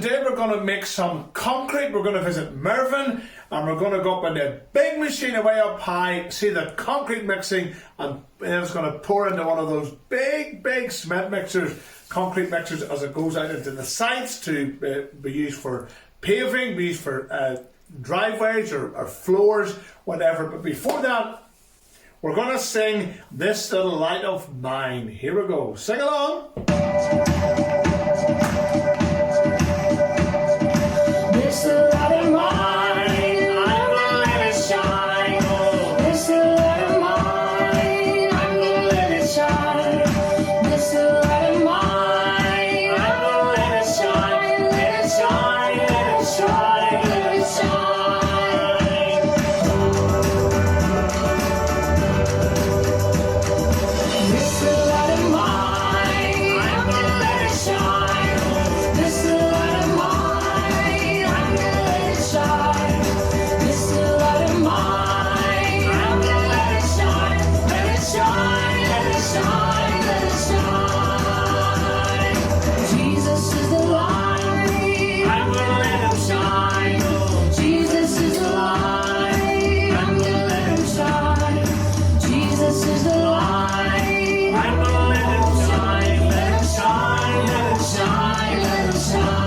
today we're going to make some concrete. We're going to visit Mervyn and we're going to go up in a big machine way up high, see the concrete mixing, and then it's going to pour into one of those big cement mixers, concrete mixers, as it goes out into the sites to be used for paving, be used for driveways or floors, whatever. But before that, we're going to sing This Little Light of Mine. Here we go. Sing along. This little light of mine, I'm gonna let it shine. This little light of mine, I'm gonna let it shine. This little light of mine, I'm gonna let it shine. Let it shine, let it shine, let it shine. This little light of mine, I'm gonna let it shine. This little light of mine. This little light of mine, I'm gonna let it shine, let it shine, let it shine, let it shine. Jesus is the light, I'm gonna let him shine. Jesus is the light, I'm gonna let him shine. Jesus is the light, I'm gonna let him shine, let him shine, let him shine, let him shine.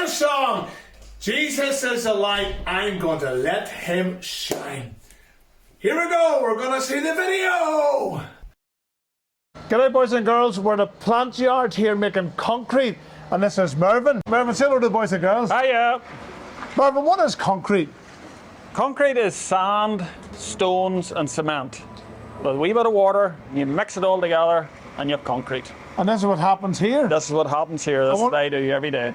Song. Jesus is the light, I'm going to let him shine. Here we go, we're going to see the video. G'day boys and girls, we're in a plant yard here making concrete, and this is Mervyn. Mervyn, say hello to the boys and girls. Hiya. Mervyn, what is concrete? Concrete is sand, stones and cement. With a wee bit of water, you mix it all together and you have concrete. And this is what happens here? This is what happens here, this is what I do every day.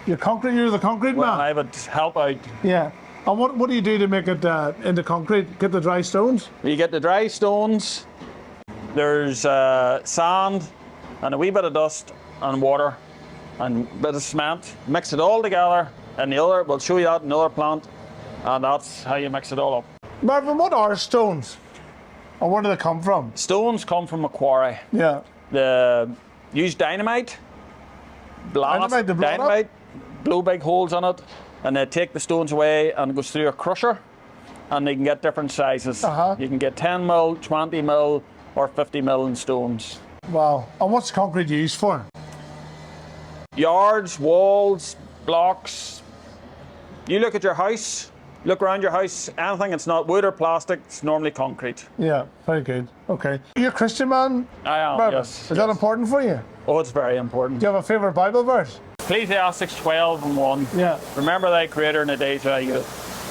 You're the concrete man? I would help out. Yeah. And what do you do to make it into concrete? Get the dry stones? You get the dry stones, there's sand and a wee bit of dust and water and a bit of cement. Mix it all together, and we'll show you that in another plant, and that's how you mix it all up. Mervyn, what are stones? And where do they come from? Stones come from a quarry. Yeah. Use dynamite, dynamite, blow big holes in it, and they take the stones away and it goes through a crusher, and they can get different sizes. You can get 10 mil, 20 mil, or 50 mil in stones. Wow. And what's concrete used for? Yards, walls, blocks. You look at your house, look around your house, anything that's not wood or plastic, it's normally concrete. Yeah, very good. Okay. You're a Christian man? I am, Mervyn? yes. Is that important for you? Oh, it's very important. Do you have a favourite Bible verse? Ecclesiastes 12:1. Yeah. Remember thy Creator in the days that you.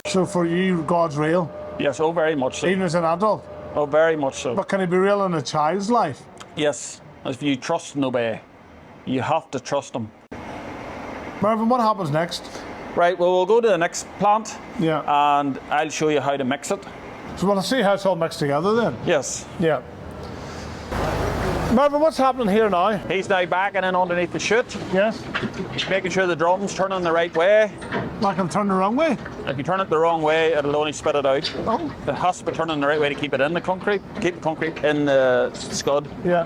So for you, God's real? Yes, oh, very much so. Even as an adult? Oh, very much so. But can he be real in a child's life? Yes, if you trust and obey, you have to trust him. Mervyn, what happens next? Right, well, we'll go to the next plant Yeah. and I'll show you how to mix it. So we'll see how it's all mixed together then. Yes. Yeah. Mervyn, what's happening here now? He's now backing in underneath the chute, Yes. making sure the drum's turning the right way. I can turn the wrong way. If you turn it the wrong way, it'll only spit it out. Oh. It has to be turning the right way to keep it in the concrete, keep the concrete in the scud. Yeah.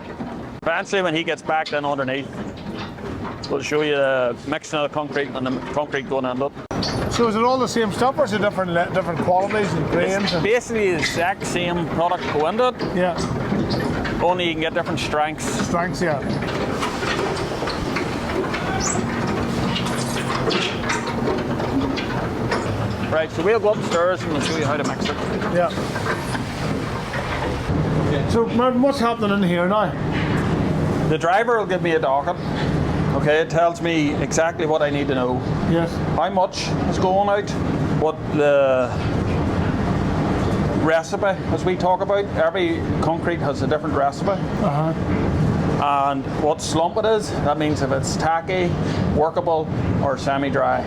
Eventually, when he gets backed in underneath, we'll show you the mixing of the concrete and the concrete going in it. So is it all the same stuff, or is it different qualities and grains? And, Basically, the exact same product go into it, yeah. only you can get different strengths. Strengths, yeah. Right, so we'll go upstairs and we'll show you how to mix it. Yeah. So Mervyn, what's happening in here now? The driver will give me a docket. Okay, it tells me exactly what I need to know. Yes. How much is going out, what the recipe, as we talk about. Every concrete has a different recipe. Uh-huh. And what slump it is, that means if it's tacky, workable, or semi-dry.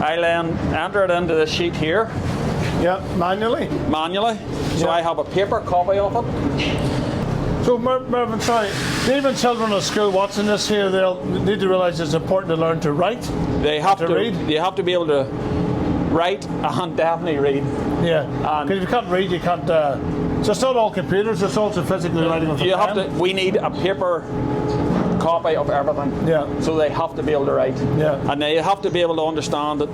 I then enter it into this sheet here Yeah, manually. manually, so Yeah. I have a paper copy of it. So Mervyn, sorry, even children at school watching this here, they'll need to realise it's important to learn to write. They have To read? They have to be able to write and definitely read. Yeah. And- Because if you can't read, you can't. So it's not all computers. It's also physically writing with a You pen. have to. We need a paper copy of everything. Yeah. So they have to be able to write. Yeah. And they have to be able to understand that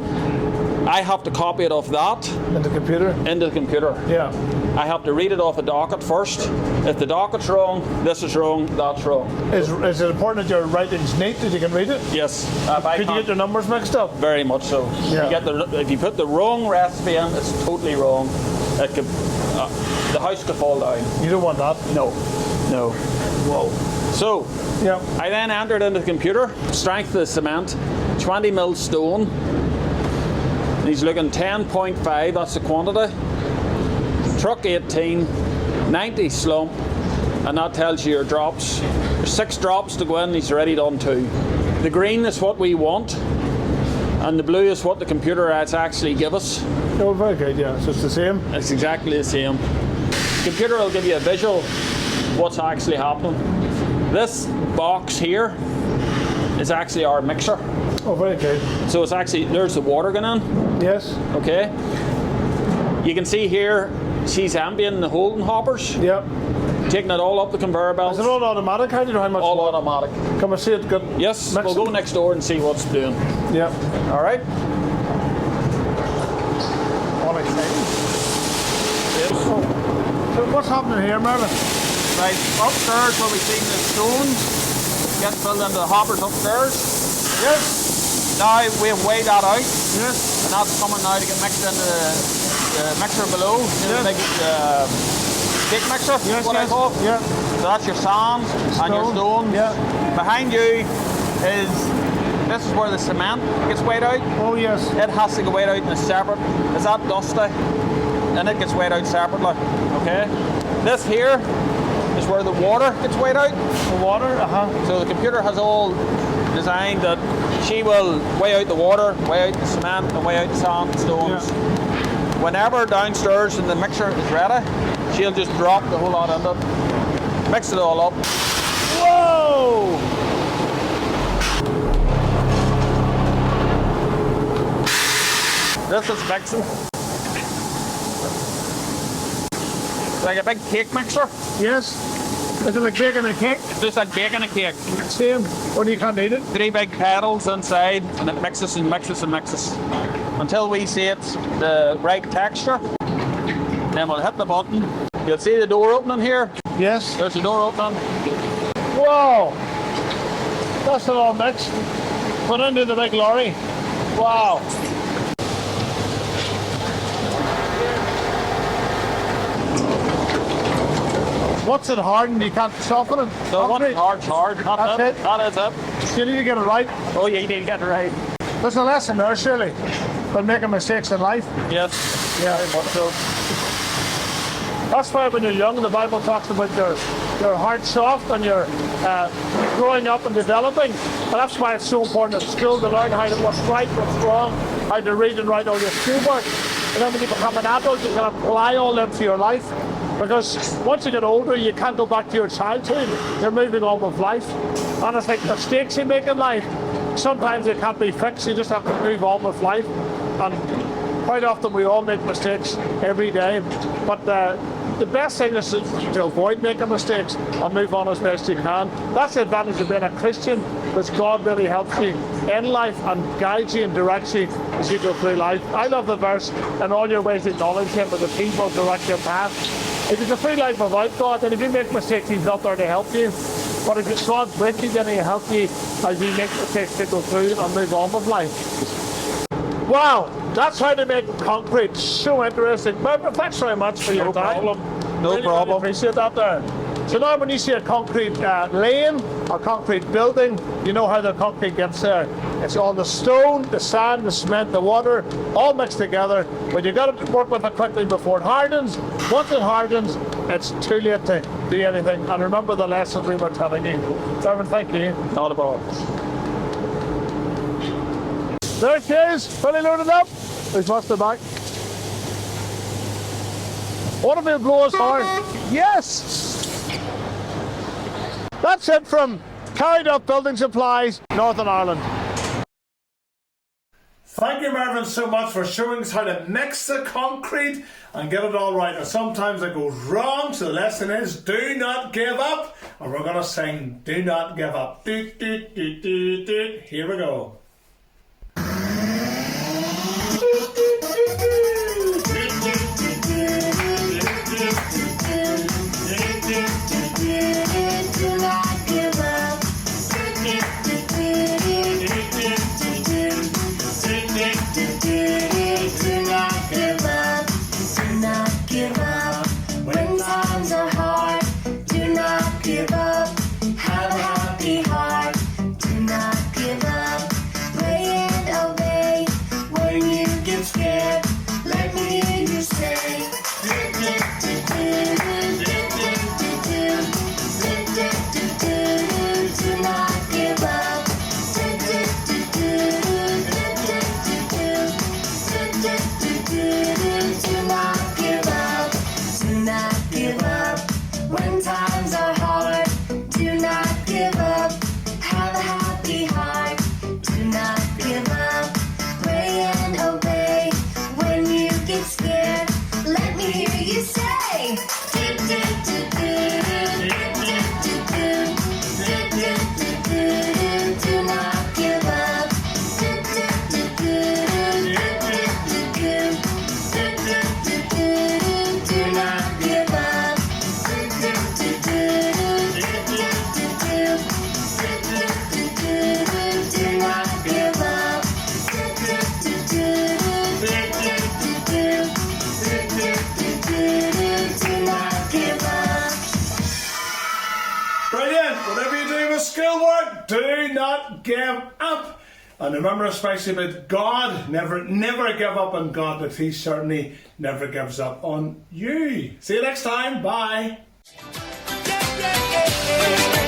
I have to copy it off that In the computer. into the computer. Yeah. I have to read it off a docket first. If the docket's wrong, this is wrong, that's wrong. Is it important that your writing's neat, that you can read it? Yes. Could you get your numbers mixed up? Very much so. Yeah. You get if you put the wrong recipe in, it's totally wrong. It could, the house could fall down. You don't want that. No. No. Whoa. So, Yeah. I then entered into the computer, strength of the cement, 20 mil stone. He's looking 10.5, that's the quantity. Truck 18, 90 slump, and that tells you your drops. There's 6 drops to go in, he's already done 2. The green is what we want, and the blue is what the computer has actually give us. Oh, very good. Yeah. So it's the same. It's exactly the same. The computer will give you a visual what's actually happening. This box here is actually our mixer. Oh, very good. So it's actually, there's the water going in, Yes. okay? You can see here, she's emptying the holding hoppers, Yeah. taking it all up the conveyor belts, Is it all automatic? How do you know how much? all water? automatic. Can we see it? Good. Yes, Mixing? we'll go next door and see what's doing. Yeah. All right? All exciting. Yes. So what's happening here, Mervyn? Right, upstairs where we've seen the stones, get filled into the hoppers upstairs. Yes. Now we've weighed that out, Yes. and that's coming now to get mixed into the mixer below. You know, the big cake mixer, Yes. what I Yes. call it. Yeah. So that's your sand and your Stone, stones. yeah. Behind you is, this is where the cement gets weighed out. Oh yes. It has to go weighed out in a separate, is that dusty? And it gets weighed out separately, okay? This here is where the water gets weighed out. The water. So the computer has all designed that she will weigh out the water, weigh out the cement, and weigh out the sand and stones. Whenever downstairs and the mixer is ready, she'll just drop the whole lot in it, mix it all up. Whoa! This is mixing. Like a big cake mixer. Yes. Is it like baking a cake? It's just like baking a cake. Same. Only you can't eat it. 3 big pedals inside, and it mixes and mixes and mixes until we see it's the right texture. Then we'll hit the button. You'll see the door opening here. Yes. There's the door opening. Whoa! That's it all mixed. Put into the big lorry. Wow. What's it hardened? You can't soften it? So what's Concrete? hard? That's it? That is it. You need to get it right. Oh, yeah, you need to get it right. There's a lesson there, surely. But making mistakes in life. Yes. Yeah. Very much so. That's why when you're young, the Bible talks about your heart soft and you're growing up and developing. And that's why it's so important at school to learn what's right, what's wrong, how to read and write all your schoolwork. And then when you become an adult, you can apply all them to your life. Because once you get older, you can't go back to your childhood. You're moving on with life. And it's like mistakes you make in life. Sometimes they can't be fixed. You just have to move on with life. And quite often we all make mistakes every day. But the best thing is to avoid making mistakes and move on as best you can. That's the advantage of being a Christian, because God really helps you in life and guides you and directs you as you go through life. I love the verse, "In all your ways acknowledge Him, but the people direct your path." If it's a free life without God, and if you make mistakes, He's not there to help you. But if it's God's with you, then He'll help you as you make mistakes to go through and move on with life. Wow, that's how to make concrete. So interesting. Mervyn, thanks very much for your time. No problem. Appreciate that there. So now when you see a concrete lane or concrete building, you know how the concrete gets there. It's all the stone, the sand, the cement, the water, all mixed together. But you've got to work with it quickly before it hardens. Once it hardens, it's too late to do anything. And remember the lessons we were telling you. Mervyn, thank you. Not a problem. There she is, fully loaded up. There's Buster back. What if it blows hard? Yes! That's it from Carried Up Building Supplies, Northern Ireland. Thank you, Mervyn, so much for showing us how to mix the concrete and get it all right. And sometimes it goes wrong, so the lesson is do not give up. And we're going to sing Do Not Give Up. Doot, doot, doot, doot, doot. Here we go. Do not give up. Do not give up. Do not give up. When times are hard, do not give up. Have a happy heart. Do not give up. Pray and obey. When you get scared, let me hear you say. Do not give up. Do not give up. Do not give up. When times are hard, do not give up. Have a happy heart. Do not give up. Pray and obey. When you get scared, let me hear you say. Do not give up. Do not give up. Do not give up. Do not give up. Brilliant. Whatever you do with schoolwork, do not give up. And remember especially with God, never give up on God, but He certainly never gives up on you. See you next time. Bye. Yeah, yeah, yeah, yeah.